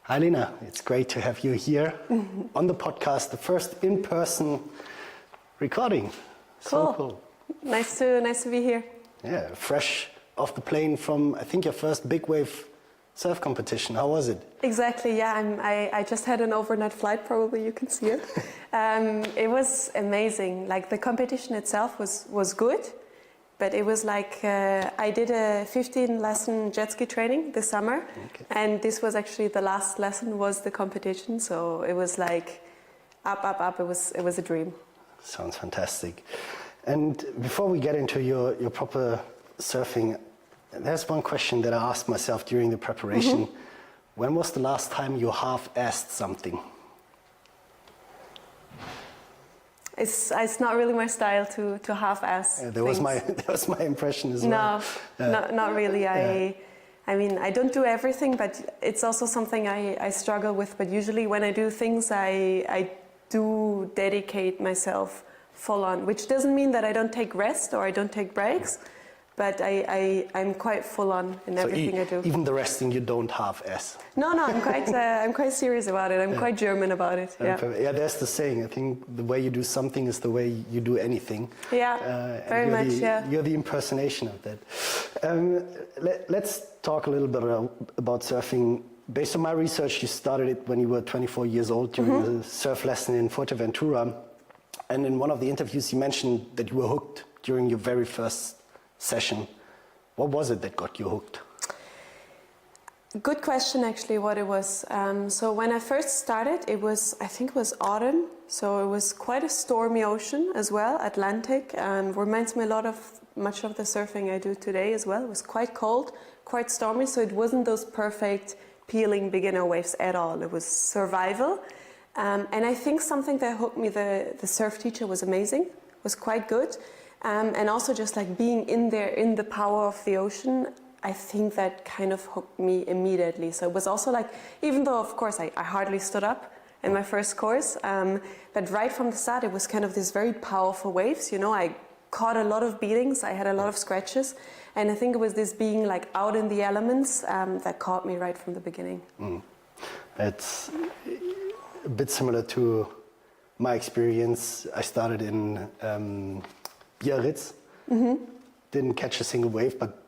Hi Lena, it's great to have you here on the podcast, the first in-person recording. So cool. Nice to be here. Yeah, fresh off the plane from, I think, your first big wave surf competition. How was it? Exactly, yeah. I just had an overnight flight, probably you can see it. It was amazing. Like the competition itself was good, but it was like I did a 15-lesson jet ski training this summer, and this was actually the last lesson was the competition. So it was like up. It was a dream. Sounds fantastic. And before we get into your proper surfing, there's one question that I asked myself during the preparation. When was the last time you half-assed something? It's not really my style to half-ass. That was my impression as well. No, not really. I mean, I don't do everything, but it's also something I struggle with. But usually when I do things, I do dedicate myself full on, which doesn't mean that I don't take rest or I don't take breaks. But I'm quite full on in everything I do. Even the resting you don't half-ass? No, I'm quite serious about it. I'm quite German about it. Yeah, there's the saying. I think the way you do something is the way you do anything. Yeah, very much, You're the impersonation of that. Let's talk a little bit about surfing. Based on my research, you started it when you were 24 years old during a surf lesson in Fuerteventura. And in one of the interviews, you mentioned that you were hooked during your very first session. What was it that got you hooked? Good question, actually, what it was. So when I first started, I think it was autumn. So it was quite a stormy ocean as well, Atlantic, and reminds me much of the surfing I do today as well. It was quite cold, quite stormy, so it wasn't those perfect peeling beginner waves at all. It was survival. And I think something that hooked me, the surf teacher was amazing, was quite good. And also just like being in there, in the power of the ocean, I think that kind of hooked me immediately. So it was also like, even though of course I hardly stood up in my first course, but right from the start it was kind of these very powerful waves. You know, I caught a lot of beatings, I had a lot of scratches, and I think it was this being like out in the elements that caught me right from the beginning. It's a bit similar to my experience. I started in Biarritz, didn't catch a single wave, but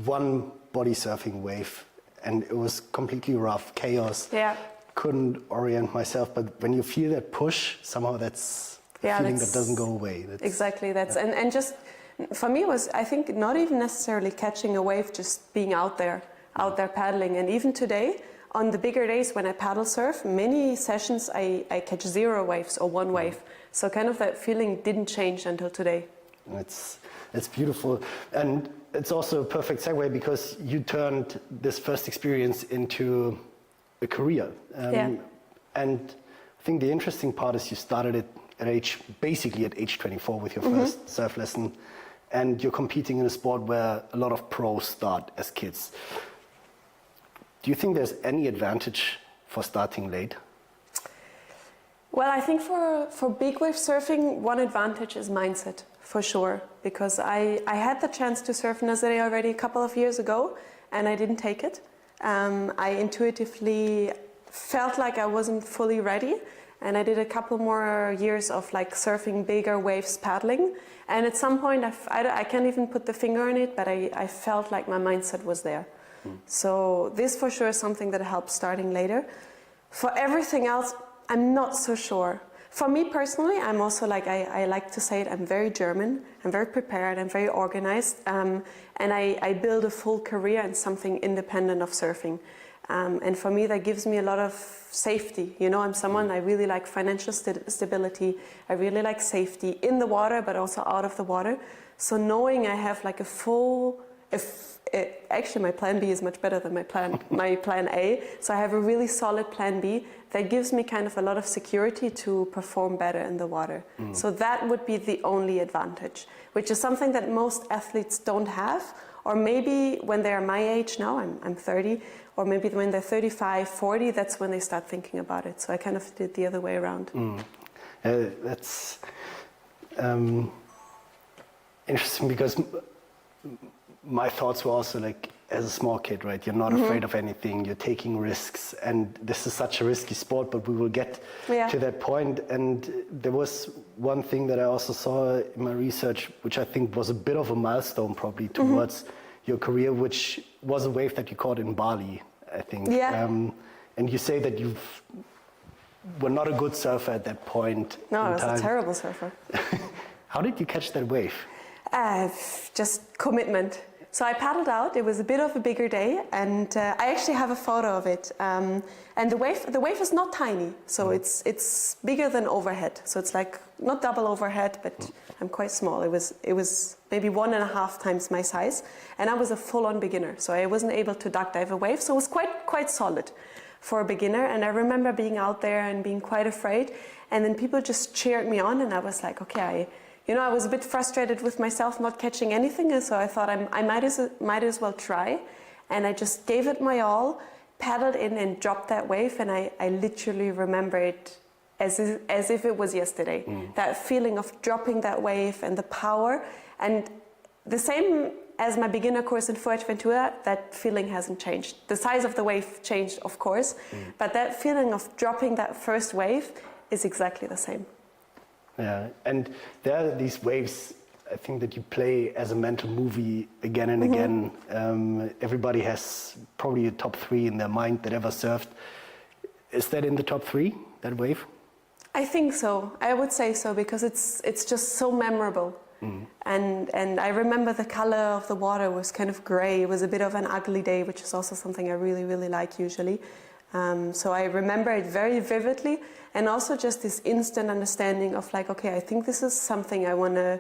one body surfing wave, and it was completely rough, chaos. Yeah. Couldn't orient myself, but when you feel that push, somehow that's a feeling that doesn't go away. Exactly, and just for me it was, I think, not even necessarily catching a wave, just being out there paddling. And even today, on the bigger days when I paddle surf, many sessions I catch 0 waves or 1 wave. So kind of that feeling didn't change until today. It's beautiful, and it's also a perfect segue because you turned this first experience into a career. And I think the interesting part is you started it basically at age 24 with your first surf lesson, and you're competing in a sport where a lot of pros start as kids. Do you think there's any advantage for starting late? Well, I think for big wave surfing, one advantage is mindset, for sure. Because I had the chance to surf Nazaré already a couple of years ago, and I didn't take it. I intuitively felt like I wasn't fully ready, and I did a couple more years of like surfing bigger waves paddling. And at some point, I can't even put the finger on it, but I felt like my mindset was there. So this for sure is something that helps starting later. For everything else, I'm not so sure. For me personally, I'm also like, I like to say it, I'm very German, I'm very prepared, I'm very organized, and I build a full career in something independent of surfing. And for me, that gives me a lot of safety. You know, I'm someone, I really like financial stability, I really like safety in the water, but also out of the water. So knowing I have like a full, actually my plan B is much better than my plan A. So I have a really solid plan B that gives me kind of a lot of security to perform better in the water. So that would be the only advantage, which is something that most athletes don't have, or maybe when they're my age now, I'm 30, or maybe when they're 35, 40, that's when they start thinking about it. So I kind of did the other way around. That's interesting, because my thoughts were also like, as a small kid, right? You're not afraid of anything. You're taking risks, and this is such a risky sport. But we will get to that point. And there was one thing that I also saw in my research, which I think was a bit of a milestone, probably towards your career, which was a wave that you caught in Bali, I think. Yeah. And you say that you were not a good surfer at that point. No, I was a terrible surfer. How did you catch that wave? Just commitment. So I paddled out. It was a bit of a bigger day, and I actually have a photo of it. And the wave is not tiny, so it's bigger than overhead. So it's like not double overhead, but I'm quite small. It was maybe 1.5 times my size, and I was a full-on beginner. So I wasn't able to duck dive a wave. So it was quite solid for a beginner. And I remember being out there and being quite afraid, and then people just cheered me on, and I was like, okay. I was a bit frustrated with myself not catching anything, and so I thought I might as well try. And I just gave it my all, paddled in and dropped that wave, and I literally remember it as if it was yesterday. That feeling of dropping that wave and the power, and the same as my beginner course in Fuerteventura, that feeling hasn't changed. The size of the wave changed, of course, but that feeling of dropping that first wave is exactly the same. Yeah, and there are these waves, I think, that you play as a mental movie again and again. Everybody has probably a top 3 in their mind that ever surfed. Is that in the top 3, that wave? I think so. I would say so, because it's just so memorable. And I remember the color of the water was kind of gray. It was a bit of an ugly day, which is also something I really, really like usually. So I remember it very vividly, and also just this instant understanding of like, okay, I think this is something I want to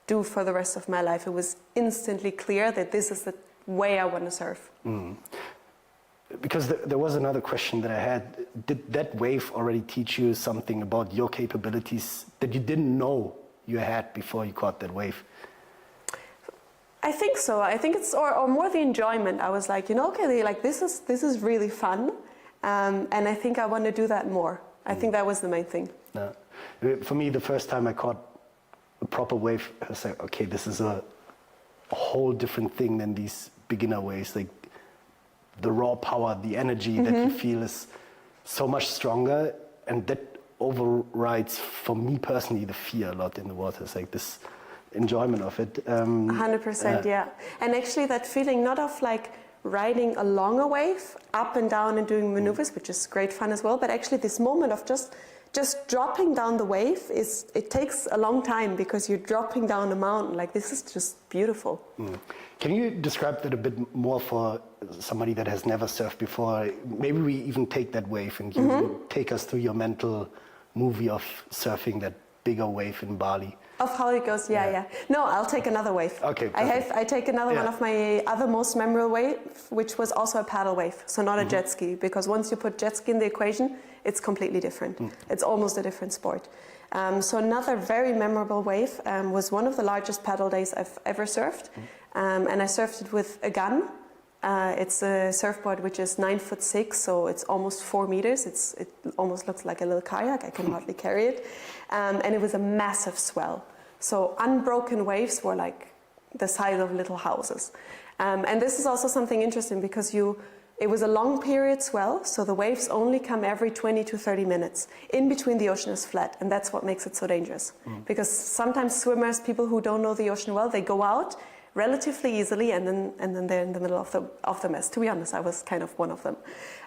do for the rest of my life. It was instantly clear that this is the way I want to surf. Because there was another question that I had. Did that wave already teach you something about your capabilities that you didn't know you had before you caught that wave? I think so. I think it's or more the enjoyment. I was like, okay, like this is really fun. And I think I want to do that more. I think that was the main thing. For me, the first time I caught a proper wave, I was like, okay, this is a whole different thing than these beginner waves. Like the raw power, the energy that you feel is so much stronger, and that overrides, for me personally, the fear a lot in the water. It's like this enjoyment of it. 100%, yeah. And actually that feeling not of like riding along a wave, up and down and doing maneuvers, which is great fun as well, but actually this moment of just dropping down the wave, it takes a long time, because you're dropping down a mountain. Like, this is just beautiful. Can you describe that a bit more for somebody that has never surfed before? Maybe we even take that wave and you take us through your mental movie of surfing that bigger wave in Bali. Of how it goes, yeah. No, I'll take another wave. Okay. I take another one of my other most memorable wave, which was also a paddle wave, so not a jet ski, because once you put jet ski in the equation, it's completely different. It's almost a different sport. So another very memorable wave was one of the largest paddle days I've ever surfed, and I surfed it with a gun. It's a surfboard which is 9'6", so it's almost 4 meters. It almost looks like a little kayak. I can hardly carry it. And it was a massive swell. So unbroken waves were like the size of little houses. And this is also something interesting, because it was a long period swell, so the waves only come every 20 to 30 minutes. In between, the ocean is flat, and that's what makes it so dangerous. Because sometimes swimmers, people who don't know the ocean well, they go out relatively easily, and then they're in the middle of the mess. To be honest, I was kind of one of them.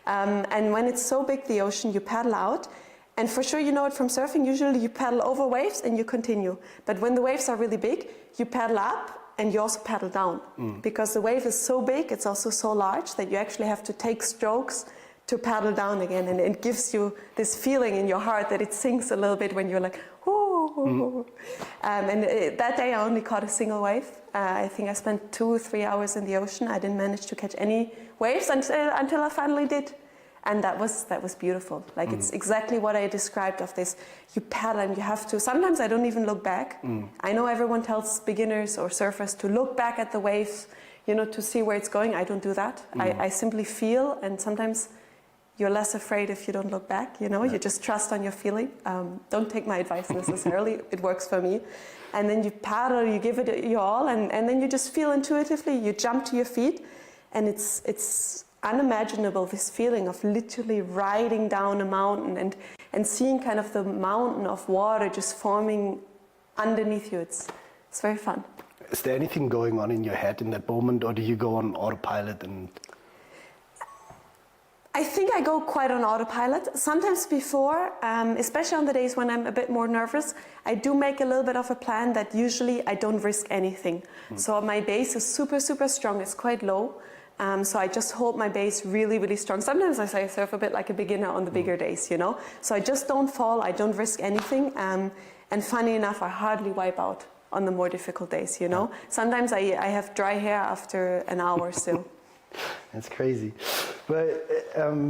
And when it's so big, the ocean, you paddle out, and for sure you know it from surfing, usually you paddle over waves and you continue. But when the waves are really big, you paddle up and you also paddle down. Because the wave is so big, it's also so large, that you actually have to take strokes to paddle down again, and it gives you this feeling in your heart that it sinks a little bit when you're like, ooh. That day I only caught a single wave. I think I spent 2 or 3 hours in the ocean. I didn't manage to catch any waves until I finally did. And that was beautiful. Like, it's exactly what I described of this. You paddle and you have to, sometimes I don't even look back. I know everyone tells beginners or surfers to look back at the waves, to see where it's going. I don't do that. I simply feel, and sometimes you're less afraid if you don't look back, you just trust on your feeling. Don't take my advice necessarily, it works for me. And then you paddle, you give it your all, and then you just feel intuitively, you jump to your feet, and it's unimaginable, this feeling of literally riding down a mountain and seeing kind of the mountain of water just forming underneath you. It's very fun. Is there anything going on in your head in that moment, or do you go on autopilot? And I think I go quite on autopilot. Sometimes before, especially on the days when I'm a bit more nervous, I do make a little bit of a plan that usually I don't risk anything. So my base is super, super strong. It's quite low. So I just hold my base really, really strong. Sometimes I say I surf a bit like a beginner on the bigger days, you know. So I just don't fall. I don't risk anything. And funny enough, I hardly wipe out on the more difficult days, you know. Sometimes I have dry hair after an hour still. That's crazy. But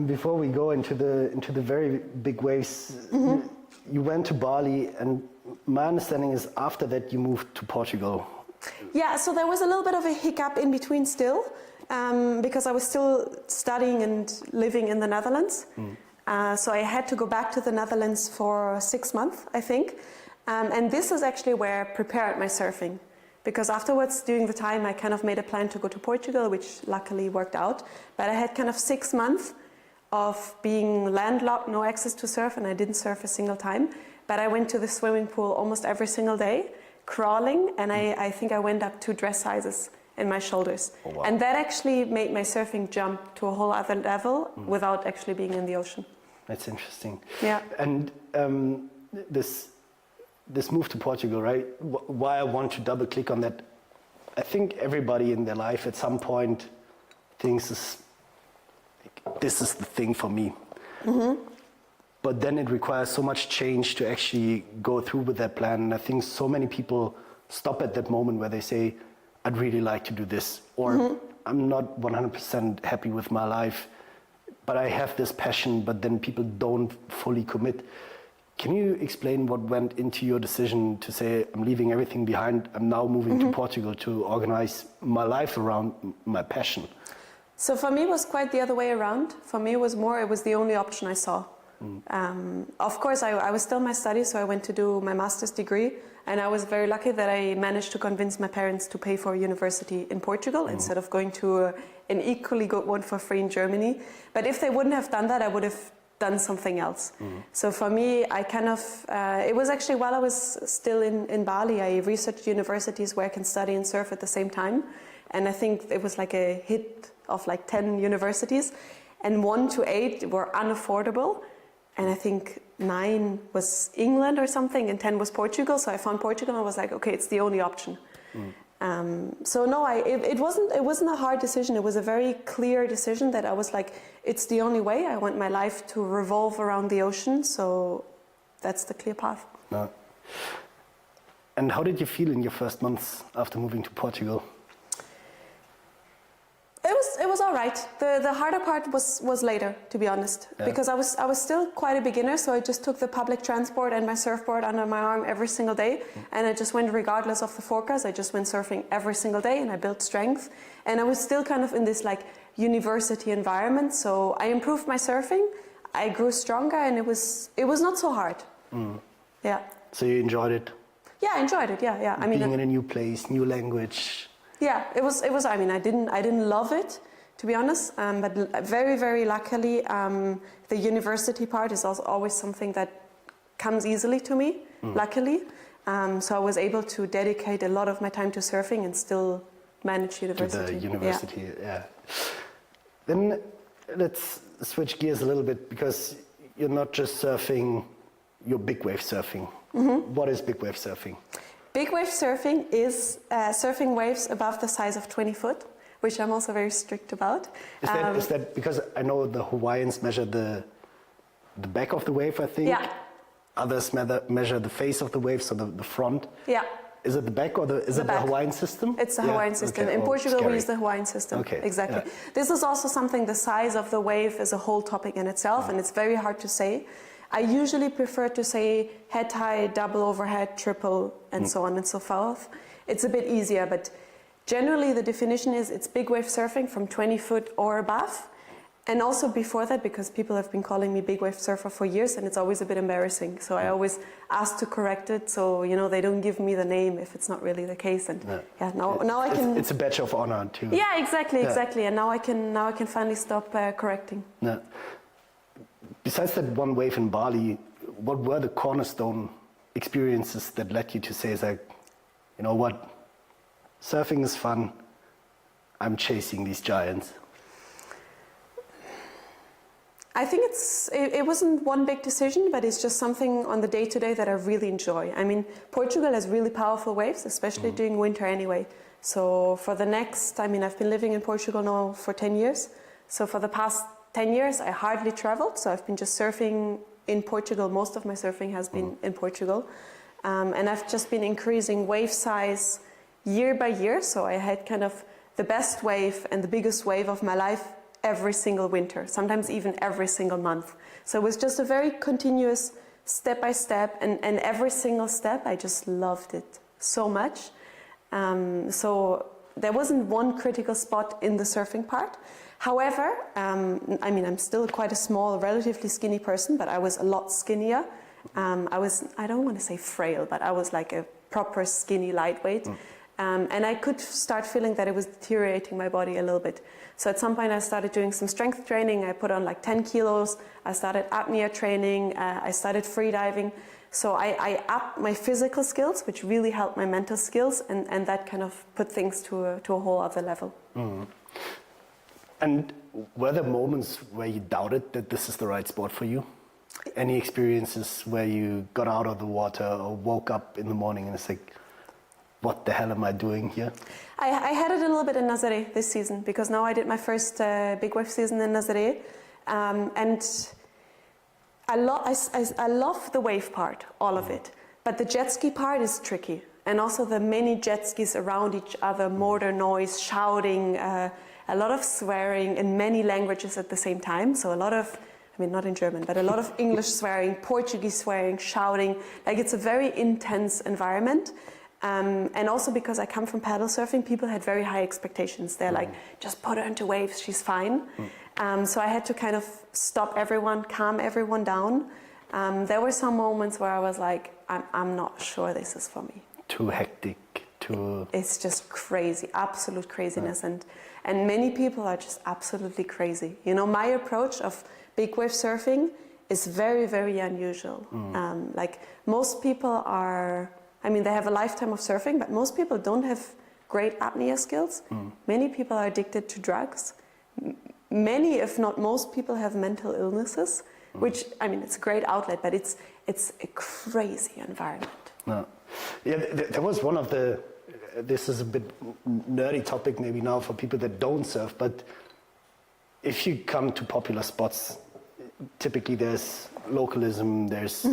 before we go into the very big waves, you went to Bali, and my understanding is after that you moved to Portugal. Yeah, so there was a little bit of a hiccup in between still, because I was still studying and living in the Netherlands. So I had to go back to the Netherlands for 6 months, I think. And this is actually where I prepared my surfing. Because afterwards, during the time, I kind of made a plan to go to Portugal, which luckily worked out. But I had kind of 6 months of being landlocked, no access to surf, and I didn't surf a single time. But I went to the swimming pool almost every single day, crawling, and I think I went up 2 dress sizes in my shoulders. Oh, wow. And that actually made my surfing jump to a whole other level without actually being in the ocean. That's interesting. Yeah. And this move to Portugal, right? Why I want to double click on that, I think everybody in their life at some point thinks this is the thing for me. But then it requires so much change to actually go through with that plan. And I think so many people stop at that moment where they say, I'd really like to do this, or I'm not 100% happy with my life, but I have this passion, but then people don't fully commit. Can you explain what went into your decision to say, I'm leaving everything behind, I'm now moving to Portugal to organize my life around my passion? So for me, it was quite the other way around. For me, it was the only option I saw. Of course, I was still in my studies, so I went to do my master's degree, and I was very lucky that I managed to convince my parents to pay for a university in Portugal instead of going to an equally good one for free in Germany. But if they wouldn't have done that, I would have done something else. So for me, I kind of, it was actually while I was still in Bali, I researched universities where I can study and surf at the same time. And I think it was like a hit of like 10 universities, and 1 to 8 were unaffordable. And I think 9 was England or something, and 10 was Portugal. So I found Portugal, and I was like, okay, it's the only option. So no, it wasn't a hard decision. It was a very clear decision that I was like, it's the only way. I want my life to revolve around the ocean. So that's the clear path. And how did you feel in your first months after moving to Portugal? It was all right. The harder part was later, to be honest, because I was still quite a beginner. So I just took the public transport and my surfboard under my arm every single day, and I just went regardless of the forecast. I just went surfing every single day, and I built strength. And I was still kind of in this like university environment. So I improved my surfing. I grew stronger, and it was not so hard. Yeah. So you enjoyed it? Yeah, I enjoyed it. Yeah. I mean, being in a new place, new language. Yeah, it was. I mean, I didn't love it, to be honest. But very, very luckily, the university part is also always something that comes easily to me. Luckily, so I was able to dedicate a lot of my time to surfing and still manage university. To the university, yeah. Then let's switch gears a little bit, because you're not just surfing, you're big wave surfing. What is big wave surfing? Big wave surfing is surfing waves above the size of 20 foot, which I'm also very strict about. Is that because I know the Hawaiians measure the back of the wave, I think? Yeah. Others measure the face of the wave, so the front. Yeah. Is it the back, or is it the Hawaiian system? It's the Hawaiian system. Okay. In Portugal, we use the Hawaiian system. Okay. Exactly. Yeah. This is also something, the size of the wave is a whole topic in itself, and it's very hard to say. I usually prefer to say head high, double overhead, triple, and so on and so forth. It's a bit easier, but generally the definition is it's big wave surfing from 20 foot or above. And also before that, because people have been calling me big wave surfer for years, and it's always a bit embarrassing. So I always ask to correct it, so they don't give me the name if it's not really the case. And now I can. It's a badge of honor too. Yeah, exactly. And now I can finally stop correcting. Yeah. Besides that one wave in Bali, what were the cornerstone experiences that led you to say, like, you know what, surfing is fun. I'm chasing these giants. I think it wasn't one big decision, but it's just something on the day-to-day that I really enjoy. I mean, Portugal has really powerful waves, especially during winter anyway. So for the next, I've been living in Portugal now for 10 years. So for the past 10 years, I hardly traveled. So I've been just surfing in Portugal. Most of my surfing has been in Portugal. And I've just been increasing wave size year by year. So I had kind of the best wave and the biggest wave of my life every single winter, sometimes even every single month. So it was just a very continuous step by step, and every single step I just loved it so much. So there wasn't one critical spot in the surfing part. However, I'm still quite a small, relatively skinny person, but I was a lot skinnier. I don't want to say frail, but I was like a proper skinny lightweight. And I could start feeling that it was deteriorating my body a little bit. So at some point I started doing some strength training. I put on like 10 kilos. I started apnea training. I started freediving. So I upped my physical skills, which really helped my mental skills. And that kind of put things to a whole other level. Mm. And were there moments where you doubted that this is the right sport for you? Any experiences where you got out of the water or woke up in the morning and it's like, what the hell am I doing here? I had it a little bit in Nazaré this season, because now I did my first big wave season in Nazaré. And I love the wave part, all of it. But the jet ski part is tricky. And also the many jet skis around each other, motor noise, shouting, a lot of swearing in many languages at the same time. So a lot of, not in German, but a lot of English swearing, Portuguese swearing, shouting. Like, it's a very intense environment. And also because I come from paddle surfing, people had very high expectations. They're like, just put her into waves, she's fine. So I had to kind of stop everyone, calm everyone down. There were some moments where I was like, I'm not sure this is for me. Too hectic, It's just crazy, absolute craziness. And many people are just absolutely crazy. My approach of big wave surfing is very, very unusual. Like, most people are... they have a lifetime of surfing, but most people don't have great apnea skills. Many people are addicted to drugs. Many, if not most people, have mental illnesses, which, it's a great outlet, but it's a crazy environment. No. Yeah, there was one of the, this is a bit nerdy topic maybe now for people that don't surf, but if you come to popular spots, typically there's localism, there's...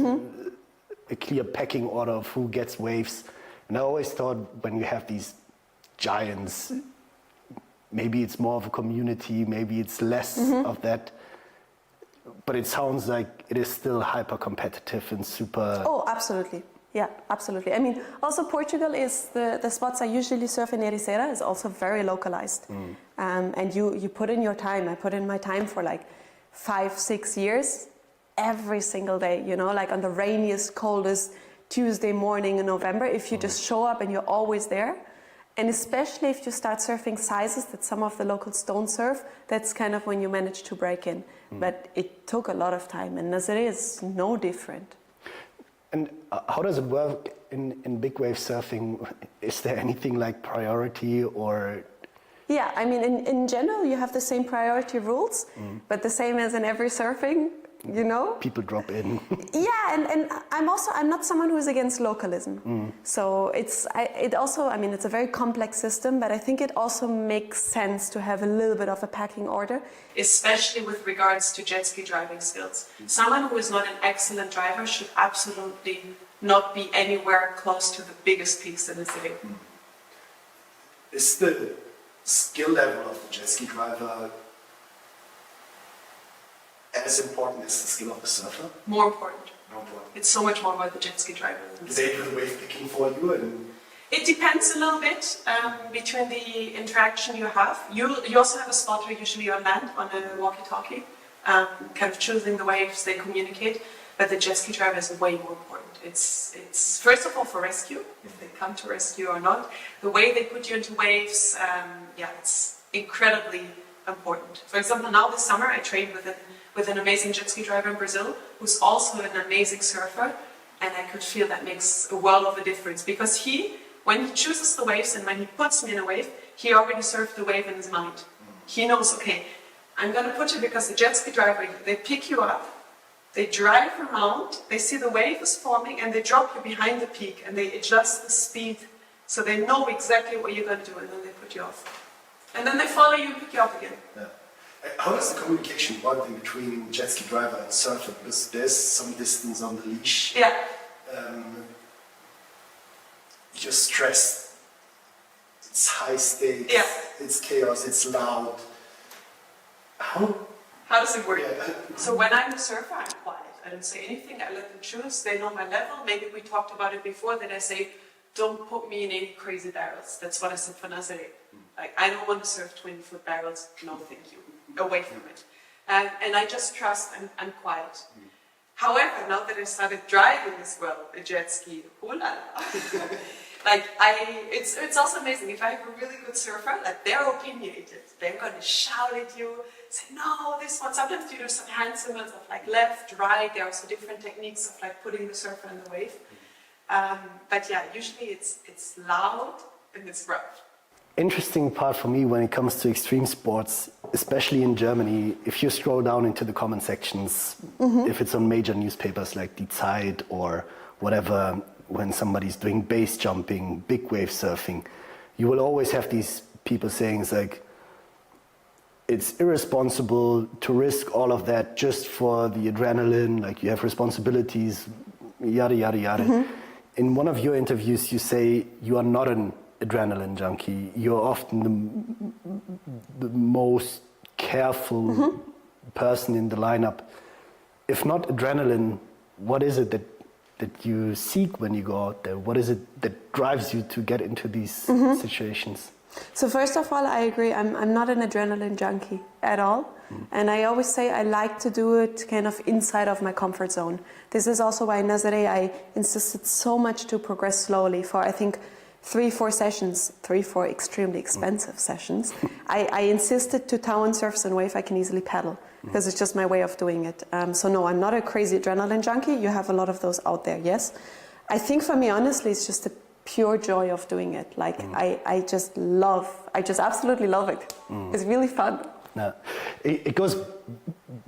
a clear pecking order of who gets waves. And I always thought when you have these giants, maybe it's more of a community, maybe it's less of that. But it sounds like it is still hyper competitive and super... Oh, absolutely. Yeah, absolutely. Also Portugal is the spots I usually surf in Ericeira is also very localized. And you put in your time. I put in my time for like 5-6 years. Every single day, like on the rainiest, coldest Tuesday morning in November, if you just show up and you're always there. And especially if you start surfing sizes that some of the locals don't surf, that's kind of when you manage to break in. But it took a lot of time, and Nazaré is no different. And how does it work in big wave surfing? Is there anything like priority or... Yeah, in general, you have the same priority rules, but the same as in every surfing. People drop in. Yeah, and I'm not someone who is against localism. So it's a very complex system, but I think it also makes sense to have a little bit of a packing order, especially with regards to jet ski driving skills. Someone who is not an excellent driver should absolutely not be anywhere close to the biggest peaks in the city. Is the skill level of the jet ski driver as important as the skill of the surfer? More important. It's so much more about the jet ski driver. Do they do the wave picking for you? It depends a little bit between the interaction you have. You also have a spotter usually on land, on a walkie-talkie, kind of choosing the waves they communicate. But the jet ski driver is way more important. It's first of all for rescue, if they come to rescue or not. The way they put you into waves, it's incredibly important. For example, now this summer I trained with an amazing jet ski driver in Brazil, who's also an amazing surfer, and I could feel that makes a world of a difference because when he chooses the waves and when he puts me in a wave, he already surfed the wave in his mind. He knows, okay, I'm going to put you because the jet ski driver, they pick you up, they drive around, they see the wave is forming, and they drop you behind the peak, and they adjust the speed so they know exactly what you're going to do, and then they put you off. And then they follow you and pick you up again. Yeah. How does the communication work between jet ski driver and surfer? Because there's some distance on the leash. Yeah. You're stressed. It's high stakes. Yeah. It's chaos. It's loud. How does it work? Yeah. So when I'm a surfer, I'm quiet. I don't say anything. I let them choose. They know my level. Maybe we talked about it before. Then I say, don't put me in any crazy barrels. That's what I said for Nazaré. Like, I don't want to surf 20-foot barrels. No, thank you. Away from it. And I just trust. I'm quiet. However, now that I started driving as well, a jet ski, ooh la la. It's also amazing. If I have a really good surfer, like they're opinionated. They're going to shout at you, say, no, this one. Sometimes you do some hand signals of like left, right. There are also different techniques of like putting the surfer in the wave. But yeah, usually it's loud and it's rough. Interesting part for me when it comes to extreme sports, especially in Germany, if you scroll down into the comment sections, if it's on major newspapers like Die Zeit or whatever, when somebody's doing base jumping, big wave surfing, you will always have these people saying it's like, it's irresponsible to risk all of that just for the adrenaline, like you have responsibilities, yada, yada, yada. In one of your interviews, you say you are not an adrenaline junkie. You're often the most careful person in the lineup. If not adrenaline, what is it that you seek when you go out there? What is it that drives you to get into these situations? So first of all, I agree. I'm not an adrenaline junkie at all. And I always say I like to do it kind of inside of my comfort zone. This is also why in Nazaré I insisted so much to progress slowly for, I think, 3-4 sessions, 3-4 extremely expensive sessions. I insisted to tow and surf and wave I can easily paddle because it's just my way of doing it. So no, I'm not a crazy adrenaline junkie. You have a lot of those out there, yes. I think for me, honestly, it's just the pure joy of doing it. Like I just absolutely love it. It's really fun. No. It goes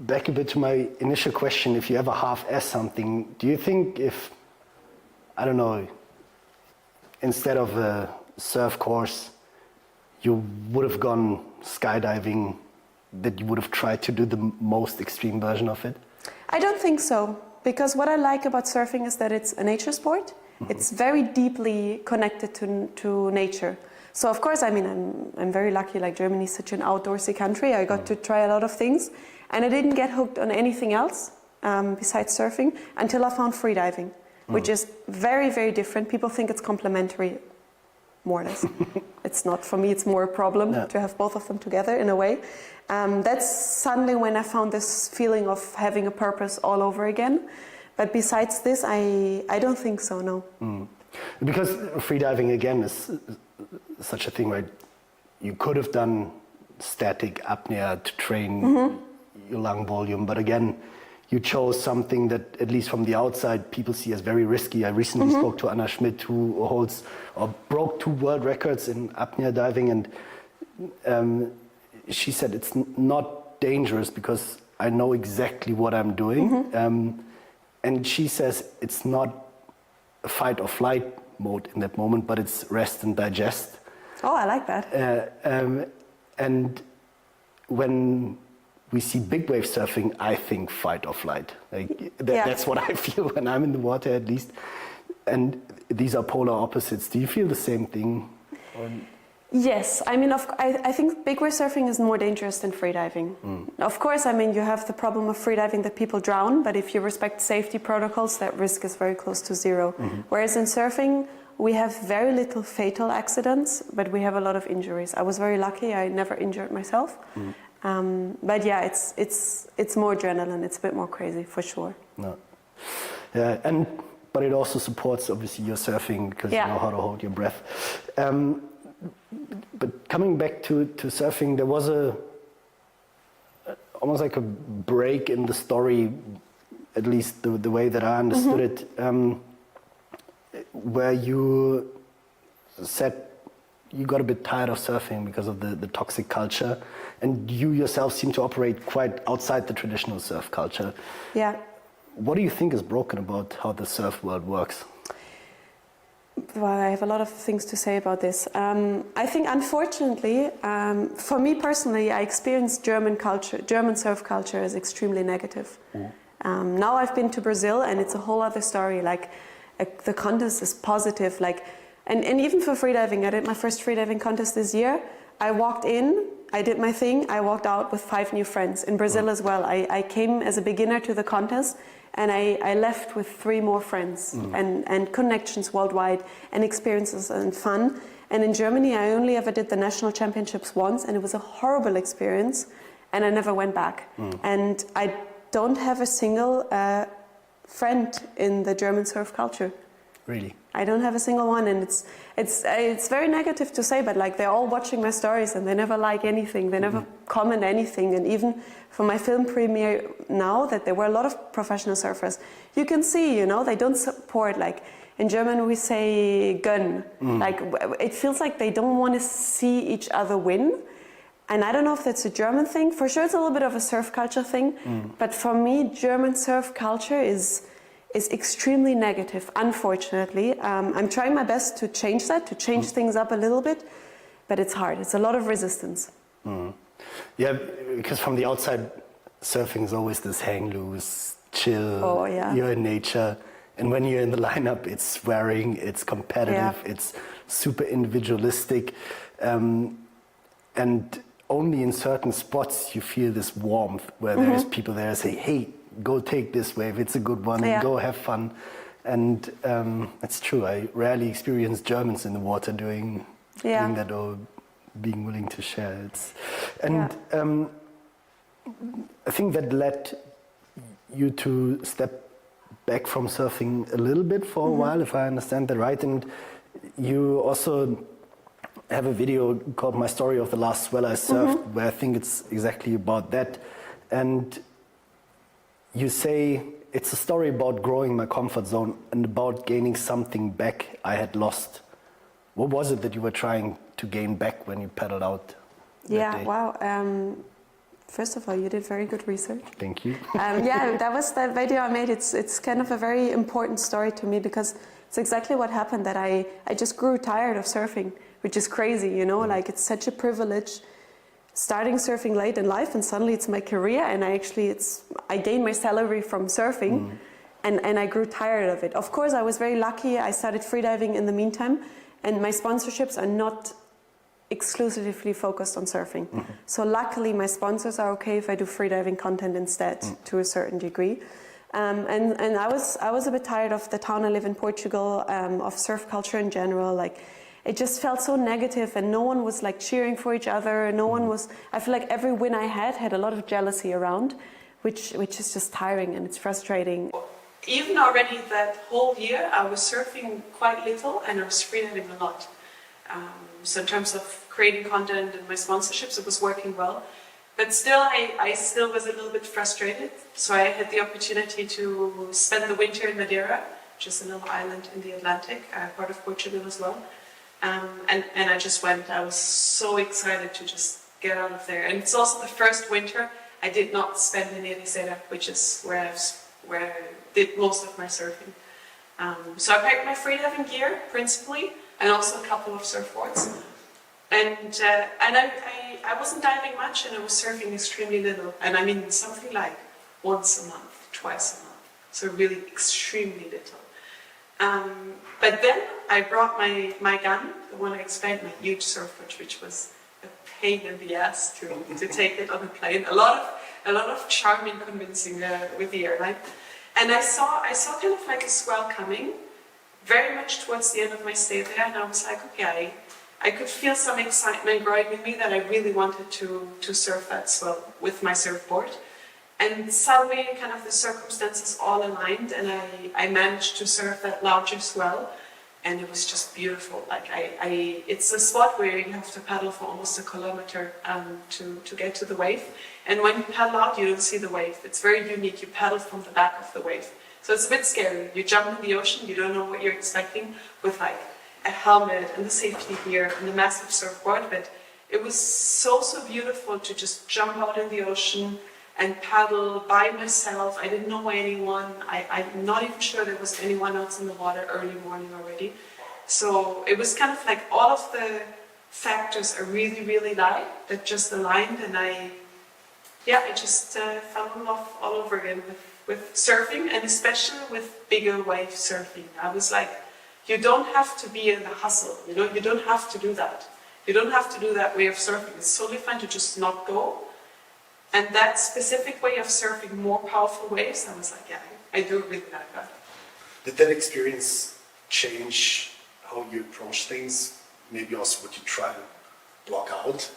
back a bit to my initial question. If you ever half-ass something, do you think if, I don't know, instead of a surf course, you would have gone skydiving, that you would have tried to do the most extreme version of it? I don't think so, because what I like about surfing is that it's a nature sport. It's very deeply connected to nature. So of course, I mean, I'm very lucky, like Germany is such an outdoorsy country. I got to try a lot of things, and I didn't get hooked on anything else besides surfing until I found freediving, which is very, very different. People think it's complementary, more or less. It's not. For me, it's more a problem to have both of them together in a way. That's suddenly when I found this feeling of having a purpose all over again. But besides this, I don't think so, no. Because freediving, again, is such a thing, right? You could have done static apnea to train your lung volume, but again, you chose something that, at least from the outside, people see as very risky. I recently spoke to Anna Schmidt, who holds or broke 2 world records in apnea diving, and she said it's not dangerous because I know exactly what I'm doing. And she says it's not a fight or flight mode in that moment, but it's rest and digest. Oh, I like that. And when we see big wave surfing, I think fight or flight. Like that's what I feel when I'm in the water, at least. And these are polar opposites. Do you feel the same thing? Yes, I mean, I think big wave surfing is more dangerous than freediving. Of course, I mean, you have the problem of freediving that people drown, but if you respect safety protocols, that risk is very close to zero. Whereas in surfing, We have very little fatal accidents, but we have a lot of injuries. I was very lucky; I never injured myself. But yeah, it's more adrenaline. It's a bit more crazy for sure. No. Yeah, but it also supports obviously your surfing because you know how to hold your breath. But coming back to surfing, there was almost like a break in the story, at least the way that I understood it, where you said you got a bit tired of surfing because of the toxic culture, and you yourself seem to operate quite outside the traditional surf culture. Yeah. What do you think is broken about how the surf world works? Well, I have a lot of things to say about this. I think, unfortunately, for me personally, I experienced German surf culture as extremely negative. Now I've been to Brazil, and it's a whole other story. Like, the contest is positive. Like, and even for freediving, I did my first freediving contest this year. I walked in, I did my thing, I walked out with 5 new friends. In Brazil as well. I came as a beginner to the contest, and I left with 3 more friends and connections worldwide and experiences and fun. And in Germany, I only ever did the national championships once, and it was a horrible experience, and I never went back. And I don't have a single friend in the German surf culture. Really? I don't have a single one, and it's very negative to say, but like they're all watching my stories and they never like anything, they never comment anything. And even for my film premiere now, that there were a lot of professional surfers, you can see, you know, they don't support. Like in German we say "gönn," like it feels like they don't want to see each other win. And I don't know if that's a German thing. For sure, it's a little bit of a surf culture thing, but for me, German surf culture is extremely negative, unfortunately. I'm trying my best to change that, to change things up a little bit, but it's hard. It's a lot of resistance. Yeah, because from the outside, surfing is always this hang loose, chill, you're in nature. And when you're in the lineup, it's swearing, it's competitive, it's super individualistic. And only in certain spots you feel this warmth where there's people there say, hey, go take this wave, it's a good one, go have fun. And it's true, I rarely experience Germans in the water doing that or being willing to share it. And I think that led you to step back from surfing a little bit for a while, if I understand that right. And you also have a video called My Story of the Last Swell I Surfed, where I think it's exactly about that. And you say it's a story about growing my comfort zone and about gaining something back I had lost. What was it that you were trying to gain back when you paddled out? Wow. First of all, you did very good research. Thank you. That was the video I made. It's kind of a very important story to me because it's exactly what happened, that I just grew tired of surfing, which is crazy, you know, like it's such a privilege starting surfing late in life, and suddenly it's my career, and I gained my salary from surfing, and I grew tired of it. Of course, I was very lucky. I started freediving in the meantime, and my sponsorships are not exclusively focused on surfing. So luckily, my sponsors are okay if I do freediving content instead, to a certain degree. And I was a bit tired of the town I live in, Portugal, of surf culture in general. Like, it just felt so negative, and no one was like cheering for each other. No one was. I feel like every win I had a lot of jealousy around, which is just tiring and it's frustrating. Even already that whole year, I was surfing quite little and I was freediving a lot. So in terms of creating content and my sponsorships, it was working well. But still, I still was a little bit frustrated. So I had the opportunity to spend the winter in Madeira, which is a little island in the Atlantic, part of Portugal as well. And I just went. I was so excited to just get out of there. And it's also the first winter I did not spend in Nazaré, which is where I did most of my surfing. So I packed my freediving gear principally, and also a couple of surfboards. And I wasn't diving much, and I was surfing extremely little. And I mean something like once a month, twice a month. So really extremely little. But then I brought my gun, the one I explained, my huge surfboard, which was a pain in the ass to take it on a plane. A lot of charming convincing with the airline. And I saw kind of like a swell coming, very much towards the end of my stay there, and I was like, okay, I could feel some excitement growing in me that I really wanted to surf that swell with my surfboard. And suddenly, kind of the circumstances all aligned, and I managed to surf that larger swell, and it was just beautiful. Like it's a spot where you have to paddle for almost a kilometer to get to the wave. And when you paddle out, you don't see the wave. It's very unique. You paddle from the back of the wave. So it's a bit scary. You jump in the ocean, you don't know what you're expecting with like a helmet and the safety gear and the massive surfboard. But it was so, so beautiful to just jump out in the ocean and paddle by myself. I didn't know anyone. I'm not even sure there was anyone else in the water early morning already. So it was kind of like all of the factors I really, really like that just aligned, and I just fell in love all over again with surfing, and especially with bigger wave surfing. I was like, you don't have to be in the hustle, you know, you don't have to do that. You don't have to do that way of surfing. It's totally fine to just not go. And that specific way of surfing more powerful waves, I was like, yeah, I do really like that. Did that experience change how you approach things? Maybe also what you try to block out,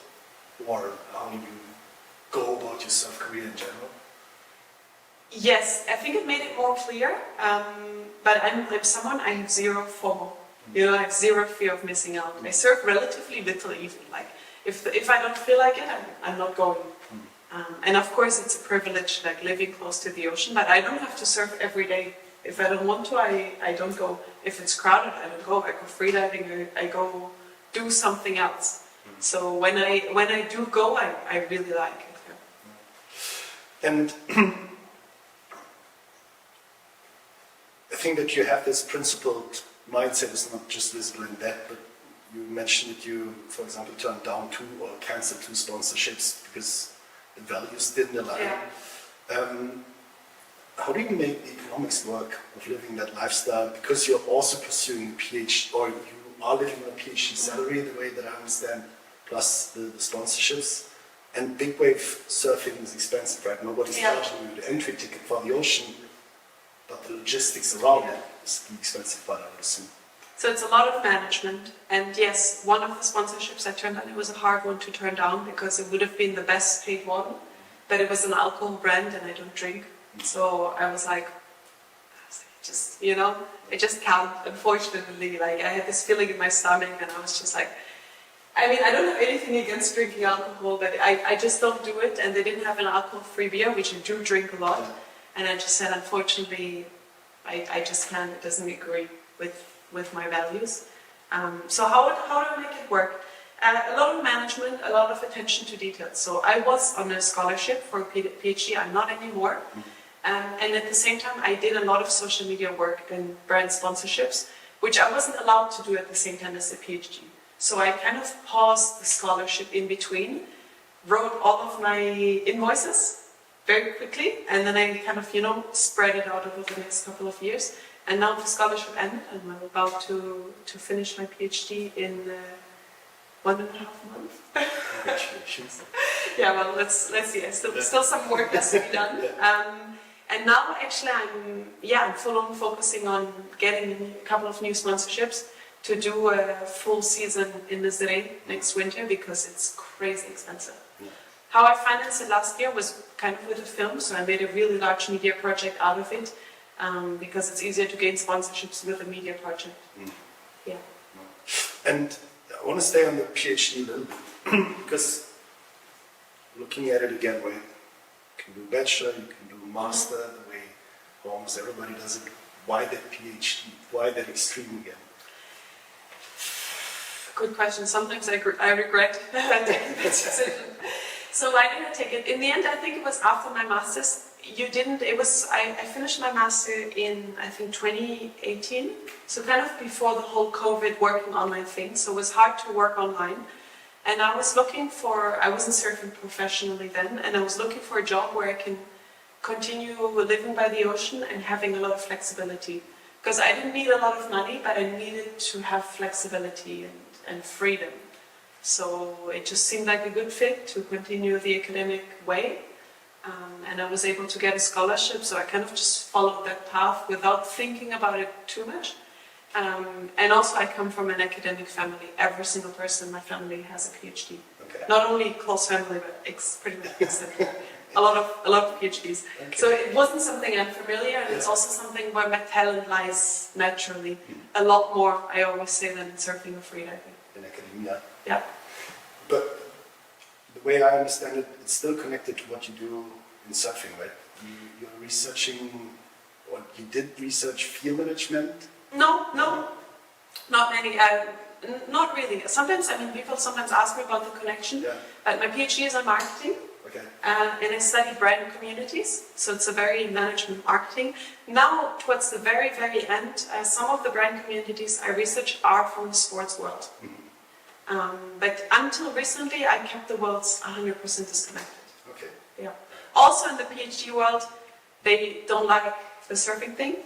or how you go about your surf career in general? Yes, I think it made it more clear. But I'm someone, I have zero FOMO. You know, I have zero fear of missing out. I surf relatively little even. Like, if I don't feel like it, I'm not going. And of course, it's a privilege, like living close to the ocean, but I don't have to surf every day. If I don't want to, I don't go. If it's crowded, I don't go. I go freediving, I go do something else. So when I do go, I really like it. Yeah. And I think that you have this principled mindset. It's not just visible in that, but you mentioned that you, for example, turned down 2 or canceled 2 sponsorships because the values didn't align. Yeah. How do you make the economics work of living that lifestyle? Because you're also pursuing a PhD, or you are living on a PhD salary, the way that I understand, plus the sponsorships. And big wave surfing is expensive, right? Nobody's charging you the entry ticket for the ocean, but the logistics around it is the expensive part, I would assume. So it's a lot of management, and yes, one of the sponsorships I turned down, it was a hard one to turn down because it would have been the best paid one, but it was an alcohol brand and I don't drink. So I was like, just, you know, I just can't, unfortunately. Like, I had this feeling in my stomach and I was just like, I mean, I don't have anything against drinking alcohol, but I just don't do it. And they didn't have an alcohol-free beer, which I do drink a lot. And I just said, unfortunately, I just can't, it doesn't agree with my values. So how do I make it work? A lot of management, a lot of attention to details. So I was on a scholarship for a PhD, I'm not anymore. And at the same time, I did a lot of social media work and brand sponsorships, which I wasn't allowed to do at the same time as the PhD. So I kind of paused the scholarship in between, wrote all of my invoices very quickly, and then I kind of, you know, spread it out over the next couple of years. And now the scholarship ended, and I'm about to finish my PhD in 1.5 months. Congratulations. Yeah, well, let's see. Still some work has to be done. And now, actually, I'm full on focusing on getting a couple of new sponsorships to do a full season in Nazaré next winter because it's crazy expensive. Yeah. How I financed it last year was kind of with a film, so I made a really large media project out of it. Because it's easier to gain sponsorships with a media project. Yeah. And I want to stay on the PhD a little bit, because looking at it again, where you can do bachelor, you can do master, the way almost everybody does it. Why that PhD? Why that extreme again? Good question. Sometimes I regret taking that decision. So why did I take it? In the end, I think it was after my master's. I finished my master in, I think, 2018. So kind of before the whole COVID working online thing. So it was hard to work online. And I wasn't surfing professionally then. And I was looking for a job where I can continue living by the ocean and having a lot of flexibility. Because I didn't need a lot of money, but I needed to have flexibility and freedom. So it just seemed like a good fit to continue the academic way. And I was able to get a scholarship, so I kind of just followed that path without thinking about it too much. And also I come from an academic family. Every single person in my family has a PhD. Okay. Not only close family, but pretty much extended. a lot of PhDs. Okay. So it wasn't something unfamiliar, and it's also something where my talent lies naturally. A lot more, I always say, than in surfing or freediving. In academia. Yeah. But the way I understand it, it's still connected to what you do in surfing, right? You're researching, or you did research field management? No, not many. Not really. Sometimes, people sometimes ask me about the connection. Yeah. My PhD is on marketing. Okay. And I study brand communities, so it's a very management marketing. Now, towards the very, very end, some of the brand communities I research are from the sports world. But until recently, I kept the worlds 100% disconnected. Okay. Yeah. Also in the PhD world, they don't like the surfing thing.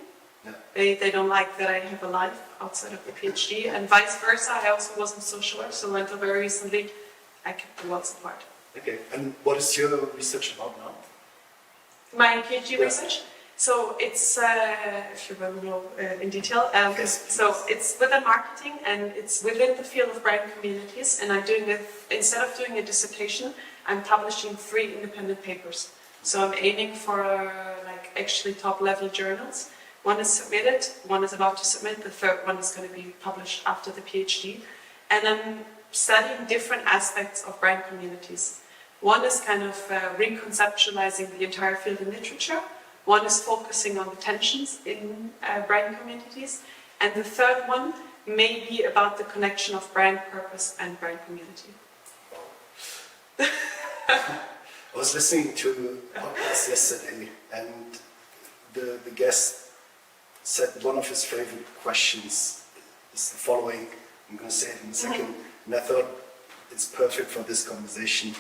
Yeah. They don't like that I have a life outside of the PhD, and vice versa. I also wasn't so sure, so until very recently, I kept the worlds apart. Okay, and what is your research about now? My PhD research? So it's, if you want to know in detail, so it's within marketing and it's within the field of brand communities, and I'm doing it, instead of doing a dissertation, I'm publishing 3 independent papers. So I'm aiming for actually top level journals. One is submitted, one is about to submit, the third one is going to be published after the PhD. And I'm studying different aspects of brand communities. One is kind of reconceptualizing the entire field in literature. One is focusing on the tensions in brand communities. And the third one may be about the connection of brand purpose and brand community. I was listening to a podcast yesterday, and the guest said one of his favorite questions is the following. I'm going to say it in a second, and I thought it's perfect for this conversation.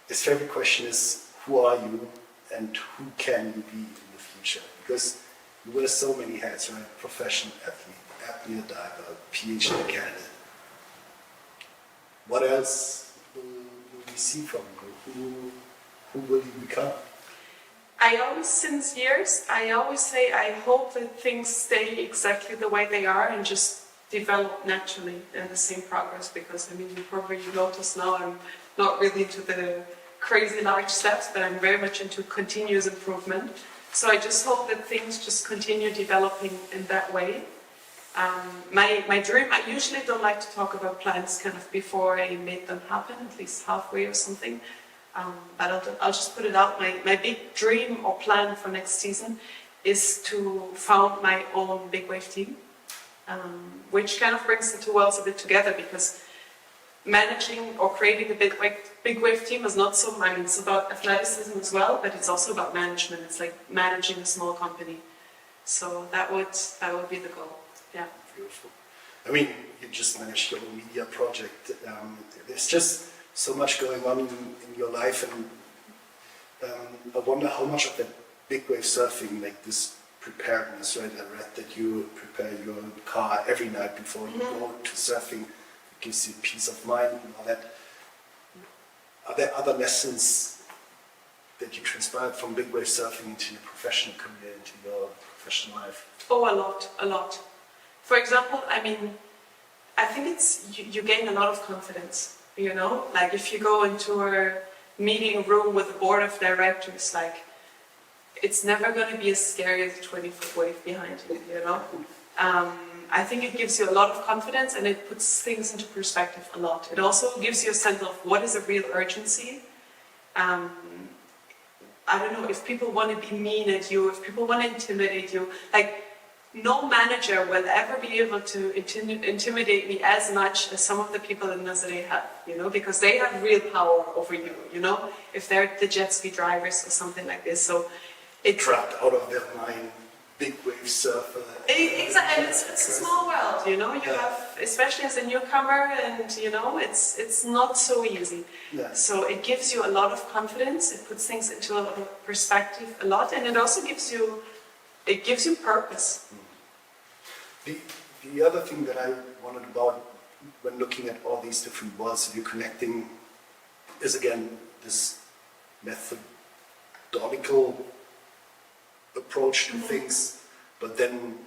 His favorite question is, who are you and who can you be in the future? Because you wear so many hats, right? Professional athlete, apnea diver, PhD candidate. What else will we see from you? Who will you become? I always, since years, I always say I hope that things stay exactly the way they are and just develop naturally in the same progress, because you probably notice now I'm not really into the crazy large steps, but I'm very much into continuous improvement. So I just hope that things just continue developing in that way. My dream, I usually don't like to talk about plans kind of before I make them happen, at least halfway or something. But I'll just put it out. My big dream or plan for next season is to found my own big wave team, which kind of brings the two worlds a bit together, because managing or creating a big wave team is not so, it's about athleticism as well, but it's also about management. It's like managing a small company. So that would be the goal. Yeah. Beautiful. You just managed your own media project. There's just so much going on in your life, and I wonder how much of that big wave surfing, like this preparedness, right? I read that you prepare your car every night before you go to surfing. It gives you peace of mind and all that. Are there other lessons that you transpired from big wave surfing into your professional career, into your professional life? Oh, a lot. For example, I think it's, you gain a lot of confidence. Like if you go into a meeting room with a board of directors, it's never going to be as scary as a 20-foot wave behind you, I think it gives you a lot of confidence, and it puts things into perspective a lot. It also gives you a sense of what is a real urgency. I don't know, if people want to be mean at you, if people want to intimidate you, no manager will ever be able to intimidate me as much as some of the people in Nazaré have, because they have real power over you, if they're the jet ski drivers or something like this. So it's trapped out of their mind, big wave surfer. Exactly, and it's a small world, you have, especially as a newcomer, and it's not so easy. Yeah. So it gives you a lot of confidence. It puts things into a perspective a lot, and it also gives you purpose. The other thing that I wondered about when looking at all these different worlds that you're connecting is, again, this methodological approach to things, but then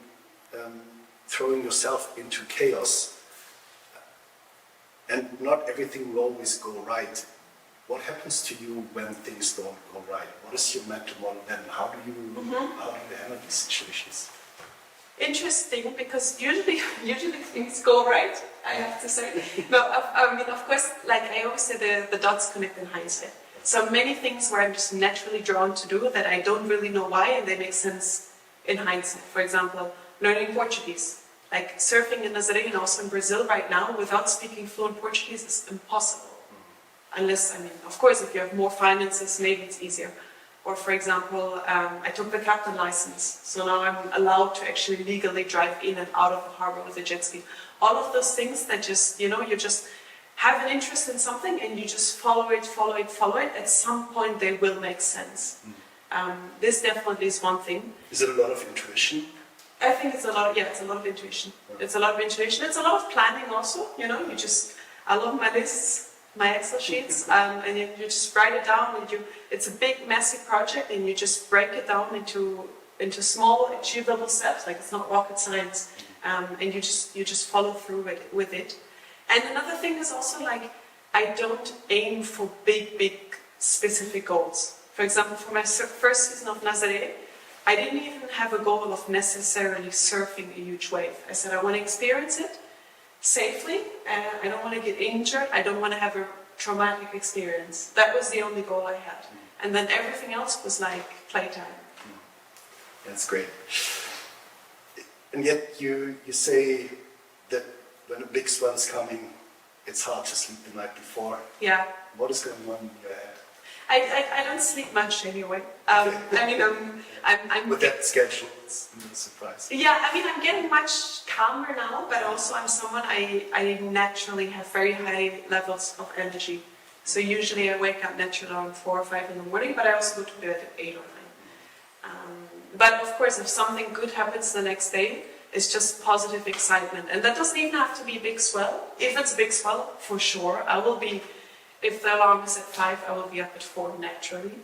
throwing yourself into chaos, and not everything will always go right. What happens to you when things don't go right? What is your mental model then? How do you handle these situations? Interesting, because usually things go right, I have to say. No, I mean, of course, like I always say, the dots connect in hindsight. So many things where I'm just naturally drawn to do that I don't really know why, and they make sense in hindsight. For example, learning Portuguese. Like surfing in Nazaré and also in Brazil right now, without speaking fluent Portuguese is impossible. Unless, I mean, of course, if you have more finances, maybe it's easier. Or for example, I took the captain license, so now I'm allowed to actually legally drive in and out of the harbor with a jet ski. All of those things that just, you just have an interest in something and you just follow it. At some point they will make sense. This definitely is one thing. Is it a lot of intuition? I think it's a lot of intuition. It's a lot of intuition. It's a lot of planning also, I love my lists. My Excel sheets, and you just write it down, and it's a big, messy project, and you just break it down into small, achievable steps. Like it's not rocket science, and you just follow through with it. And another thing is also like I don't aim for big, specific goals. For example, for my first season of Nazaré, I didn't even have a goal of necessarily surfing a huge wave. I said I want to experience it safely, I don't want to get injured, I don't want to have a traumatic experience. That was the only goal I had. And then everything else was like playtime. That's great. And yet you say that when a big swell's coming, it's hard to sleep the night before. Yeah. What is going on in your head? I don't sleep much anyway. I mean, I'm with that schedule, it's no surprise. Yeah, I mean, I'm getting much calmer now, but also I'm someone I naturally have very high levels of energy. So usually I wake up naturally around 4 or 5 in the morning, but I also go to bed at 8 or 9. But of course, if something good happens the next day, it's just positive excitement, and that doesn't even have to be a big swell. If it's a big swell, for sure, I will be. If the alarm is at 5, I will be up at 4 naturally.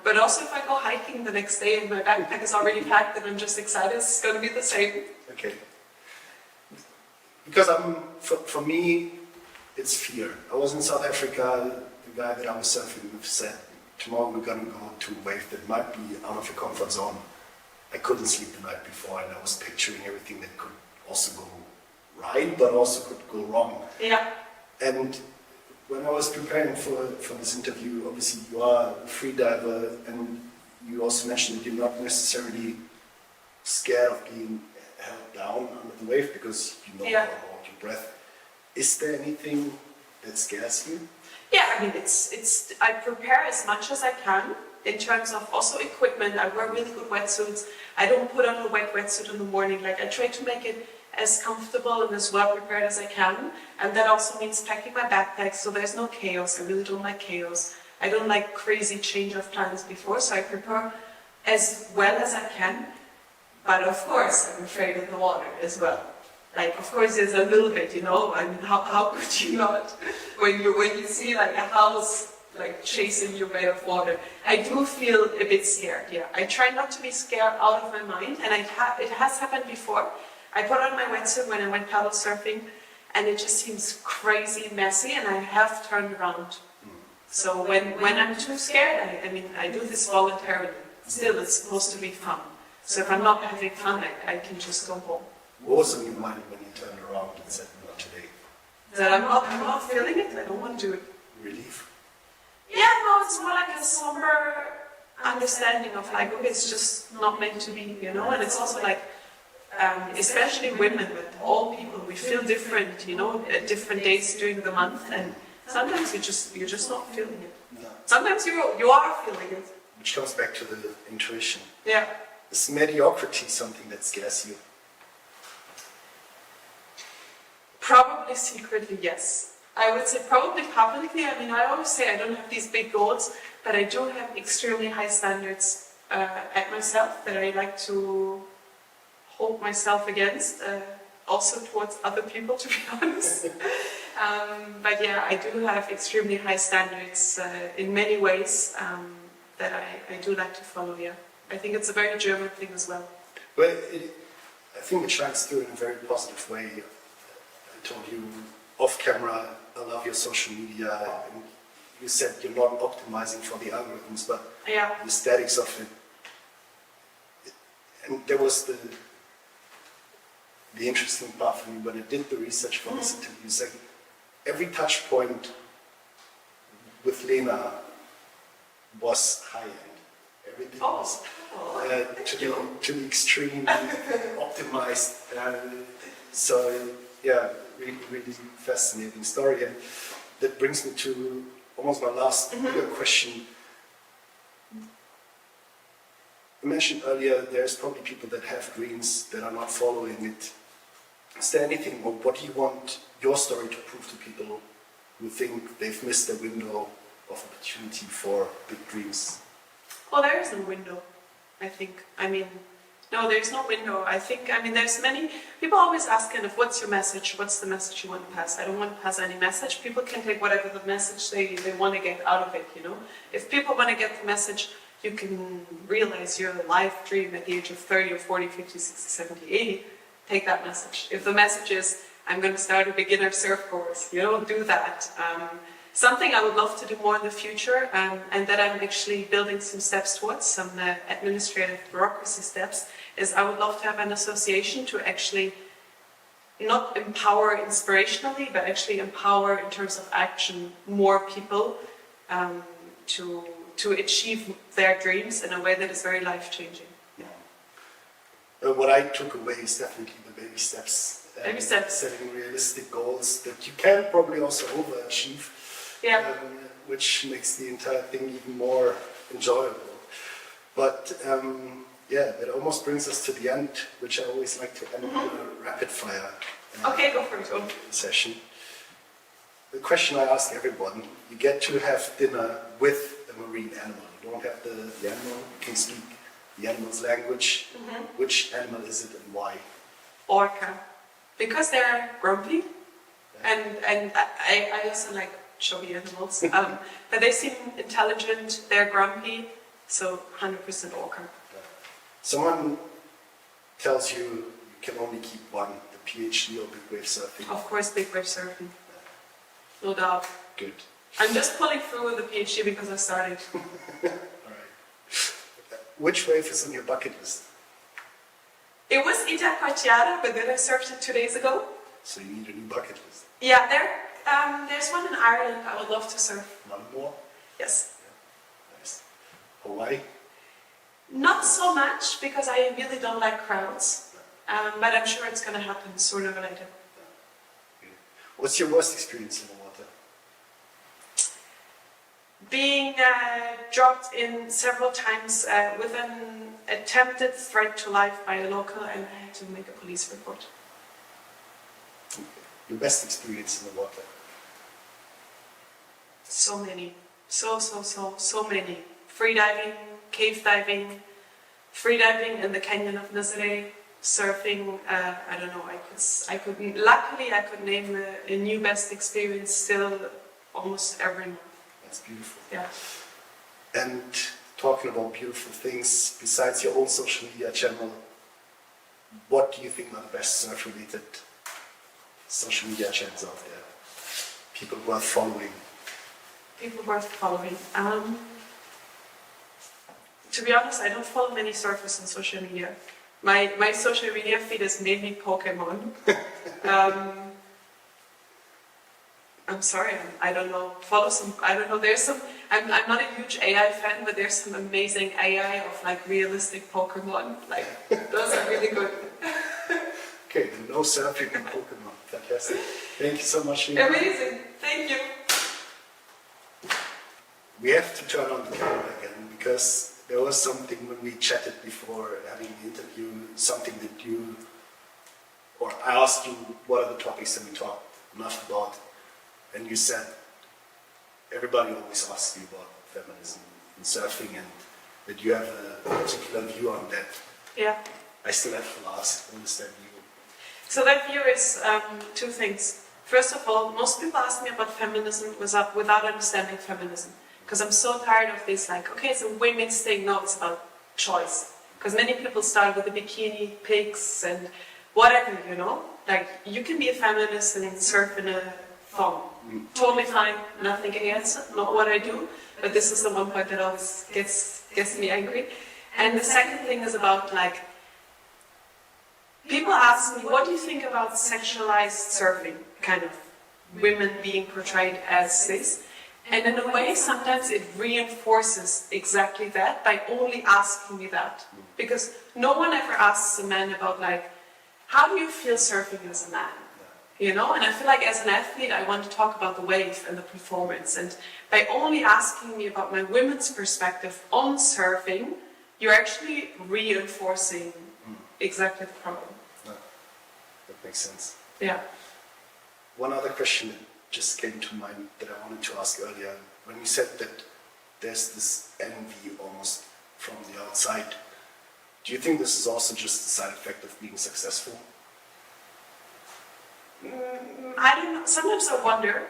But also if I go hiking the next day and my backpack is already packed and I'm just excited, it's going to be the same. Okay. Because for me, it's fear. I was in South Africa, the guy that I was surfing with said, tomorrow we're going to go to a wave that might be out of your comfort zone. I couldn't sleep the night before, and I was picturing everything that could also go right, but also could go wrong. Yeah. And when I was preparing for this interview, obviously you are a free diver, and you also mentioned that you're not necessarily scared of being held down under the wave because you know how to hold your breath. Is there anything that scares you? Yeah, I mean, I prepare as much as I can in terms of also equipment. I wear really good wetsuits. I don't put on a wet wetsuit in the morning. Like, I try to make it as comfortable and as well prepared as I can, and that also means packing my backpack so there's no chaos. I really don't like chaos. I don't like crazy change of plans before, so I prepare as well as I can, but of course I'm afraid of the water as well. Like, of course there's a little bit, I mean, how could you not, when you see like a house like chasing you by of water. I do feel a bit scared, yeah. I try not to be scared out of my mind, and it has happened before. I put on my wetsuit when I went paddle surfing, and it just seems crazy messy, and I have turned around. So when I'm too scared, I do this voluntarily. Still, it's supposed to be fun. So if I'm not having fun, I can just go home. What was on your mind when you turned around and said, not today? That I'm not feeling it, I don't want to do it. Relief? Yeah, no, it's more like a somber understanding of like, okay, it's just not meant to be, and it's also like, especially women, with all people, we feel different, at different days during the month, and sometimes you're just not feeling it. No. Sometimes you are feeling it. Which comes back to the intuition. Yeah. Is mediocrity something that scares you? Probably secretly, yes. I would say probably publicly. I always say I don't have these big goals, but I do have extremely high standards at myself that I like to hold myself against, also towards other people, to be honest. But yeah, I do have extremely high standards in many ways that I do like to follow, yeah. I think it's a very German thing as well. Well, I think it shines through in a very positive way. I told you off camera, I love your social media. And you said you're not optimizing for the algorithms, but Yeah. the aesthetics of it. And there was the interesting part for me when I did the research for this interview. Like every touch point with Lena was high end. Everything was to the extreme optimized. So yeah, really, really fascinating story. And that brings me to almost my last bigger question. I mentioned earlier there's probably people that have dreams that are not following it. Is there anything, or what do you want your story to prove to people who think they've missed a window of opportunity for big dreams? Well, there is no window, I think. I mean, no, there's no window. I think, I mean, there's many, people always ask kind of, what's your message? What's the message you want to pass? I don't want to pass any message. People can take whatever the message they want to get out of it, you know? If people want to get the message, you can realize your life dream at the age of 30 or 40, 50, 60, 70, 80, take that message. If the message is, I'm going to start a beginner surf course, you know, do that. Something I would love to do more in the future, and that I'm actually building some steps towards, some administrative bureaucracy steps, is I would love to have an association to actually not empower inspirationally, but actually empower in terms of action more people to achieve their dreams in a way that is very life-changing. What I took away is definitely the baby steps. Baby steps. Setting realistic goals that you can probably also overachieve, which makes the entire thing even more enjoyable. But yeah, that almost brings us to the end, which I always like to end with a rapid fire Okay, go for it. session. The question I ask everyone, you get to have dinner with a marine animal. You don't have the animal, you can speak the animal's language. Which animal is it and why? Orca. Because they're grumpy, and I also like showy animals, but they seem intelligent, they're grumpy, so 100% orca. Someone tells you you can only keep one, the PhD or big wave surfing. Of course, big wave surfing. No doubt. Good. I'm just pulling through with the PhD because I started. All right. Which wave is on your bucket list? It was Ita Quartiara, but then I surfed it 2 days ago. So you need a new bucket list. Yeah, there's one in Ireland I would love to surf. One more? Yes. Nice. Hawaii? Not so much, because I really don't like crowds, but I'm sure it's going to happen sooner or later. What's your worst experience in the water? Being dropped in several times with an attempted threat to life by a local, and I had to make a police report. Your best experience in the water? So many. So many. Freediving, cave diving, freediving in the canyon of Nazaré, surfing, I don't know, luckily I could name a new best experience still almost every month. That's beautiful. Yeah. And talking about beautiful things, besides your own social media channel, what do you think are the best surf-related social media channels out there? People worth following? People worth following. To be honest, I don't follow many surfers on social media. My social media feed is mainly Pokemon. I'm sorry, I don't know. Follow some, I don't know, there's some, I'm not a huge AI fan, but there's some amazing AI of like realistic Pokemon. Like, those are really good. Okay, no surfing and Pokemon. Fantastic. Thank you so much, Lena. Amazing, thank you. We have to turn on the camera again because there was something when we chatted before having the interview, something that you, or I asked you what are the topics that we talked enough about, and you said everybody always asks you about feminism and surfing and that you have a particular view on that. Yeah. I still have to ask, what is that view? So that view is two things. First of all, most people ask me about feminism without understanding feminism. Because I'm so tired of this, like, okay, it's a women's thing. No, it's about choice. Because many people start with the bikini pics and whatever, you know. Like, you can be a feminist and surf in a thong. Totally fine, nothing against it, not what I do. But this is the one point that always gets me angry. And the second thing is about, like, people ask me, what do you think about sexualized surfing? Kind of women being portrayed as this. And in a way, sometimes it reinforces exactly that by only asking me that. Because no one ever asks a man about, like, how do you feel surfing as a man? You know, and I feel like as an athlete, I want to talk about the wave and the performance. And by only asking me about my women's perspective on surfing, you're actually reinforcing exactly the problem. Yeah, that makes sense. Yeah. One other question that just came to mind that I wanted to ask earlier. When you said that there's this envy almost from the outside, do you think this is also just a side effect of being successful? I don't know. Sometimes I wonder.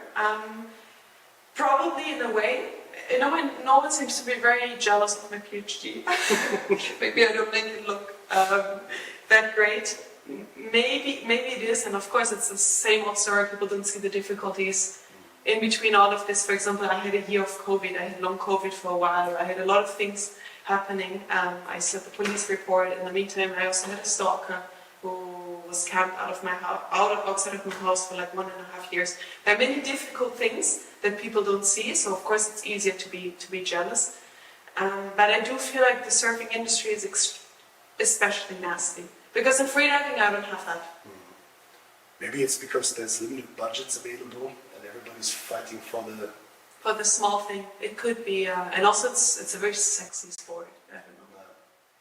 Probably in a way. You know, no one seems to be very jealous of my PhD. Maybe I don't make it look that great. Maybe it is, and of course it's the same old story. People don't see the difficulties in between all of this. For example, I had a year of COVID. I had long COVID for a while. I had a lot of things happening. I saw the police report. In the meantime, I also had a stalker who was camped out of my house, outside of my house for like 1.5 years. There are many difficult things that people don't see, so of course it's easier to be jealous. But I do feel like the surfing industry is especially nasty, because in freediving I don't have that. Maybe it's because there's limited budgets available and everybody's fighting for the For the small thing, it could be, and also it's a very sexy sport.